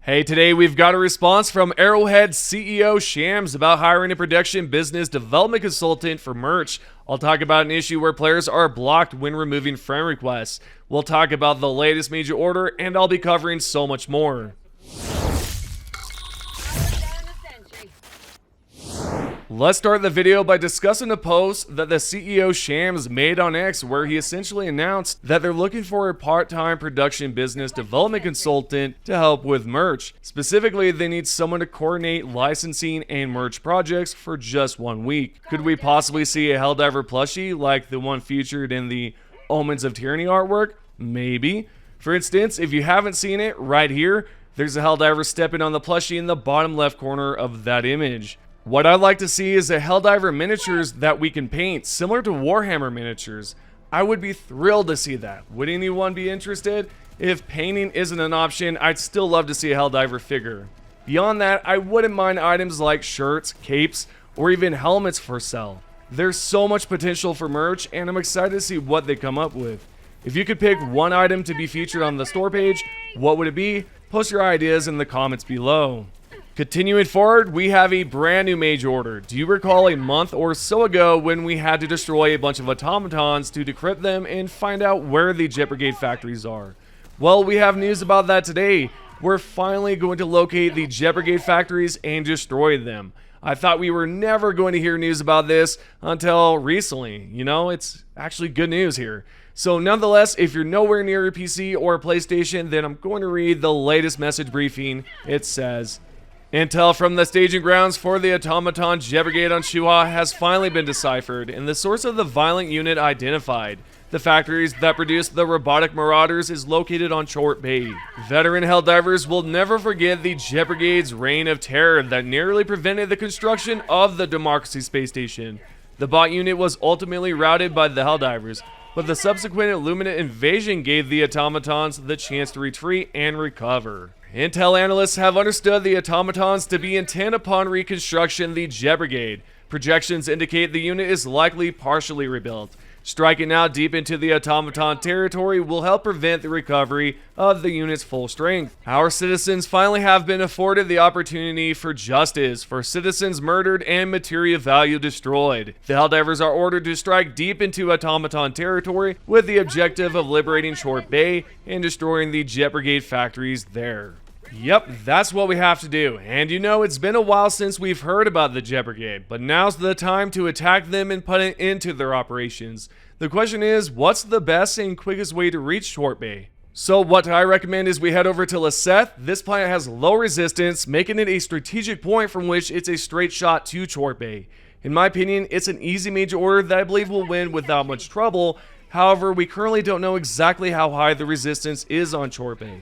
Hey, today we've got a response from Arrowhead CEO Shams about hiring a production business development consultant for merch. I'll talk about an issue where players are blocked when removing friend requests. We'll talk about the latest major order, and I'll be covering so much more. Let's start the video by discussing a post that the CEO Shams made on X, where he essentially announced that they're looking for a part-time production business development consultant to help with merch. Specifically, they need someone to coordinate licensing and merch projects for just 1 week. Could we possibly see a Helldiver plushie like the one featured in the Omens of Tyranny artwork? Maybe. For instance, if you haven't seen it, right here, there's a Helldiver stepping on the plushie in the bottom left corner of that image. What I'd like to see is a Helldiver miniatures that we can paint, similar to Warhammer miniatures. I would be thrilled to see that. Would anyone be interested? If painting isn't an option, I'd still love to see a Helldiver figure. Beyond that, I wouldn't mind items like shirts, capes, or even helmets for sale. There's so much potential for merch, and I'm excited to see what they come up with. If you could pick one item to be featured on the store page, what would it be? Post your ideas in the comments below. Continuing forward, we have a brand new major order. Do you recall a month or so ago when we had to destroy a bunch of automatons to decrypt them and find out where the Jet Brigade factories are? Well, we have news about that today. We're finally going to locate the Jet Brigade factories and destroy them. I thought we were never going to hear news about this until recently. You know, it's actually good news here. So nonetheless, if you're nowhere near your PC or a PlayStation, then I'm going to read the latest message briefing. It says, intel from the staging grounds for the automaton Jet Brigade on Shuha has finally been deciphered and the source of the violent unit identified. The factories that produce the robotic marauders is located on Chort Bay. Veteran Helldivers will never forget the Jet Brigade's reign of terror that nearly prevented the construction of the Democracy Space Station. The bot unit was ultimately routed by the Helldivers, but the subsequent Illuminate invasion gave the automatons the chance to retreat and recover. Intel analysts have understood the automatons to be intent upon reconstruction the Jet Brigade. Projections indicate the unit is likely partially rebuilt. Striking now deep into the automaton territory will help prevent the recovery of the unit's full strength. Our citizens finally have been afforded the opportunity for justice for citizens murdered and material value destroyed. The Helldivers are ordered to strike deep into automaton territory with the objective of liberating Chort Bay and destroying the Jet Brigade factories there. Yep, that's what we have to do. And you know, it's been a while since we've heard about the Jet Brigade, but now's the time to attack them and put an end to their operations. The question is, what's the best and quickest way to reach Chort Bay? So what I recommend is we head over to Lisseth. This planet has low resistance, making it a strategic point from which it's a straight shot to Chort Bay. In my opinion, it's an easy major order that I believe will win without much trouble. However, we currently don't know exactly how high the resistance is on Chort Bay.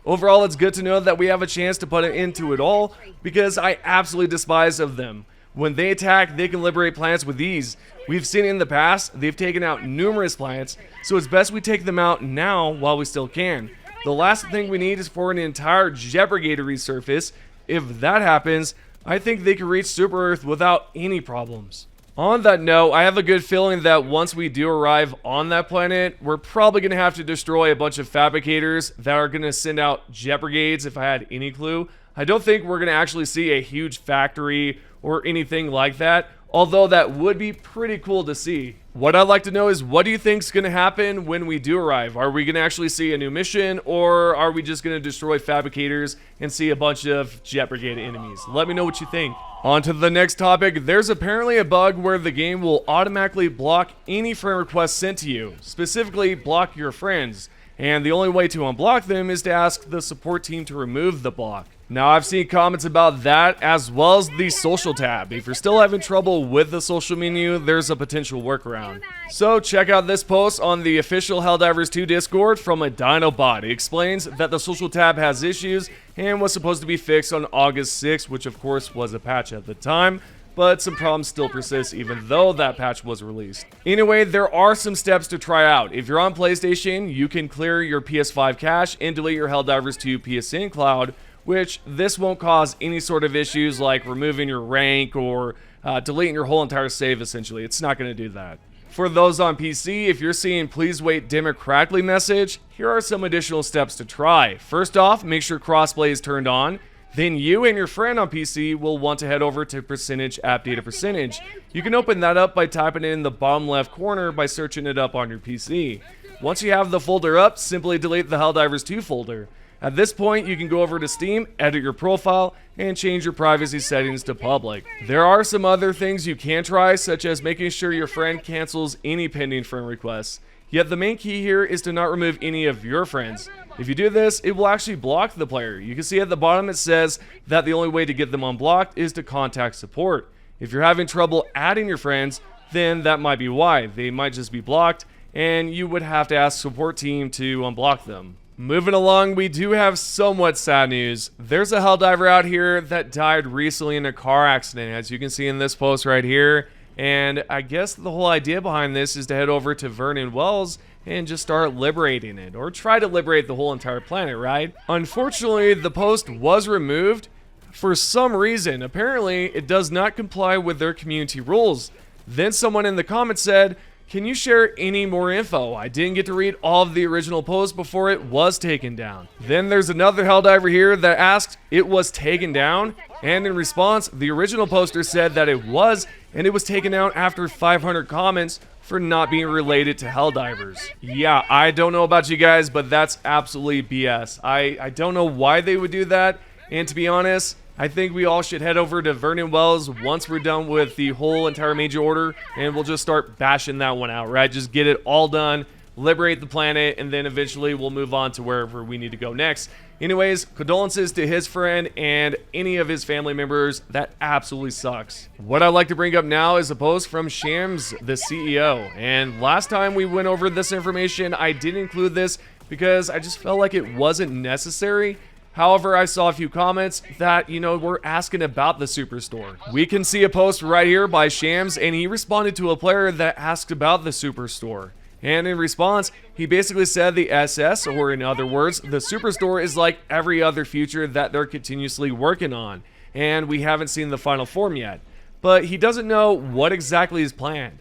Overall, it's good to know that we have a chance to put an end to it all, because I absolutely despise of them. When they attack, they can liberate planets with ease. We've seen it in the past, they've taken out numerous planets, so it's best we take them out now while we still can. The last thing we need is for an entire Jet Brigade to resurface. If that happens, I think they can reach Super Earth without any problems. On that note, I have a good feeling that once we do arrive on that planet, we're probably going to have to destroy a bunch of fabricators that are going to send out Jet Brigades, if I had any clue. I don't think we're going to actually see a huge factory or anything like that, although that would be pretty cool to see. What I'd like to know is, what do you think is going to happen when we do arrive? Are we going to actually see a new mission, or are we just going to destroy fabricators and see a bunch of Jet Brigade enemies? Let me know what you think. On to the next topic. There's apparently a bug where the game will automatically block any friend requests sent to you, specifically block your friends. And the only way to unblock them is to ask the support team to remove the block. Now, I've seen comments about that as well as the social tab. If you're still having trouble with the social menu, there's a potential workaround. So check out this post on the official Helldivers 2 Discord from a Dinobot. It explains that the social tab has issues and was supposed to be fixed on August 6th, which of course was a patch at the time, but some problems still persist even though that patch was released. Anyway, there are some steps to try out. If you're on PlayStation, you can clear your PS5 cache and delete your Helldivers 2 PSN cloud, which this won't cause any sort of issues like removing your rank or deleting your whole entire save essentially. It's not going to do that. For those on PC, if you're seeing please wait democratically message, here are some additional steps to try. First off, make sure crossplay is turned on. Then you and your friend on PC will want to head over to percentage app data percentage. You can open that up by typing it in the bottom left corner by searching it up on your PC. Once you have the folder up, simply delete the Helldivers 2 folder. At this point, you can go over to Steam, edit your profile, and change your privacy settings to public. There are some other things you can try, such as making sure your friend cancels any pending friend requests. Yet the main key here is to not remove any of your friends. If you do this, it will actually block the player. You can see at the bottom it says that the only way to get them unblocked is to contact support. If you're having trouble adding your friends, then that might be why. They might just be blocked, and you would have to ask support team to unblock them. Moving along, we do have somewhat sad news. There's a Helldiver out here that died recently in a car accident, as you can see in this post right here. And I guess the whole idea behind this is to head over to Vernon Wells and just start liberating it, or try to liberate the whole entire planet, right? Unfortunately, the post was removed for some reason. Apparently, it does not comply with their community rules. Then someone in the comments said, "Can you share any more info? I didn't get to read all of the original post before it was taken down." Then there's another Helldiver here that asked it was taken down, and in response, the original poster said that it was, and it was taken down after 500 comments for not being related to Helldivers. Yeah, I don't know about you guys, but that's absolutely BS. I don't know why they would do that, and to be honest, I think we all should head over to Vernon Wells once we're done with the whole entire major order, and we'll just start bashing that one out, right? Just get it all done, liberate the planet, and then eventually we'll move on to wherever we need to go next. Anyways, condolences to his friend and any of his family members. That absolutely sucks. What I'd like to bring up now is a post from Shams, the CEO. And last time we went over this information, I didn't include this because I just felt like it wasn't necessary. However, I saw a few comments that, were asking about the Superstore. We can see a post right here by Shams, and he responded to a player that asked about the Superstore. And in response, he basically said the SS, or in other words, the Superstore is like every other feature that they're continuously working on, and we haven't seen the final form yet. But he doesn't know what exactly is planned.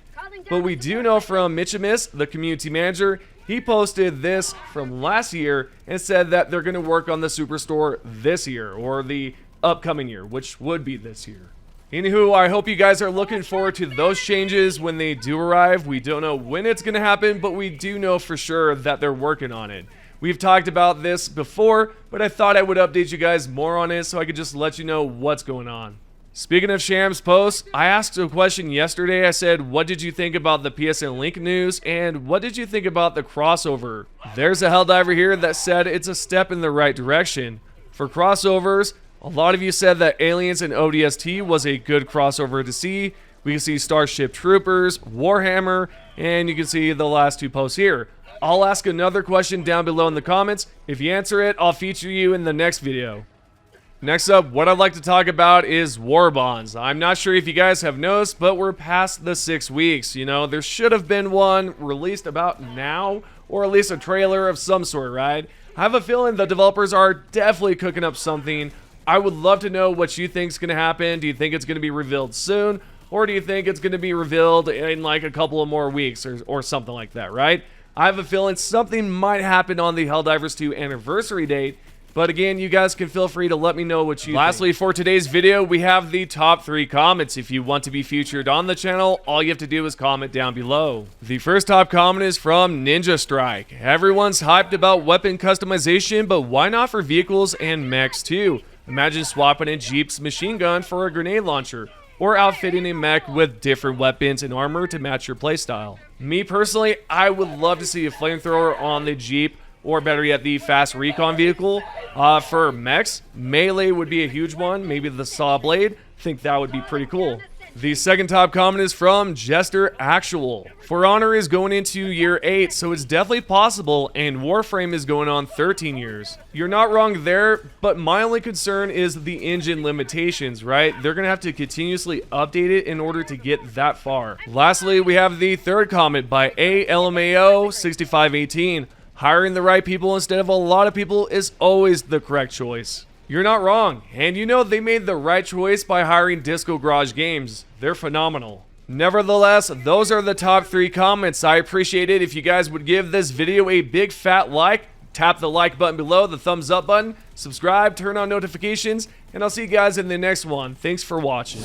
But we do know from Mitchimus, the community manager, he posted this from last year and said that they're going to work on the Superstore this year, or the upcoming year, which would be this year. Anywho, I hope you guys are looking forward to those changes when they do arrive. We don't know when it's going to happen, but we do know for sure that they're working on it. We've talked about this before, but I thought I would update you guys more on it so I could just let you know what's going on. Speaking of Shams' posts, I asked a question yesterday. I said, what did you think about the PSN Link news, and what did you think about the crossover? There's a Helldiver here that said it's a step in the right direction. For crossovers, a lot of you said that Aliens and ODST was a good crossover to see. We can see Starship Troopers, Warhammer, and you can see the last two posts here. I'll ask another question down below in the comments. If you answer it, I'll feature you in the next video. Next up, what I'd like to talk about is Warbonds. I'm not sure if you guys have noticed, but we're past the 6 weeks. There should have been one released about now, or at least a trailer of some sort, right? I have a feeling the developers are definitely cooking up something. I would love to know what you think is going to happen. Do you think it's going to be revealed soon? Or do you think it's going to be revealed in like a couple of more weeks or something like that, right? I have a feeling something might happen on the Helldivers 2 anniversary date. But again, you guys can feel free to let me know what you think. Lastly, for today's video, we have the top 3 comments. If you want to be featured on the channel, all you have to do is comment down below. The first top comment is from Ninja Strike. Everyone's hyped about weapon customization, but why not for vehicles and mechs too? Imagine swapping a Jeep's machine gun for a grenade launcher, or outfitting a mech with different weapons and armor to match your playstyle. Me personally, I would love to see a flamethrower on the Jeep, or better yet, the fast recon vehicle. For mechs, melee would be a huge one, maybe the saw blade. I think that would be pretty cool. The second top comment is from Jester Actual. For Honor is going into year 8, so it's definitely possible, and Warframe is going on 13 years. You're not wrong there, but my only concern is the engine limitations, right? They're going to have to continuously update it in order to get that far. Lastly, we have the third comment by ALMAO6518. Hiring the right people instead of a lot of people is always the correct choice. You're not wrong, and they made the right choice by hiring Disco Garage Games. They're phenomenal. Nevertheless, those are the top 3 comments. I appreciate it if you guys would give this video a big fat like, tap the like button below, the thumbs up button, subscribe, turn on notifications, and I'll see you guys in the next one. Thanks for watching.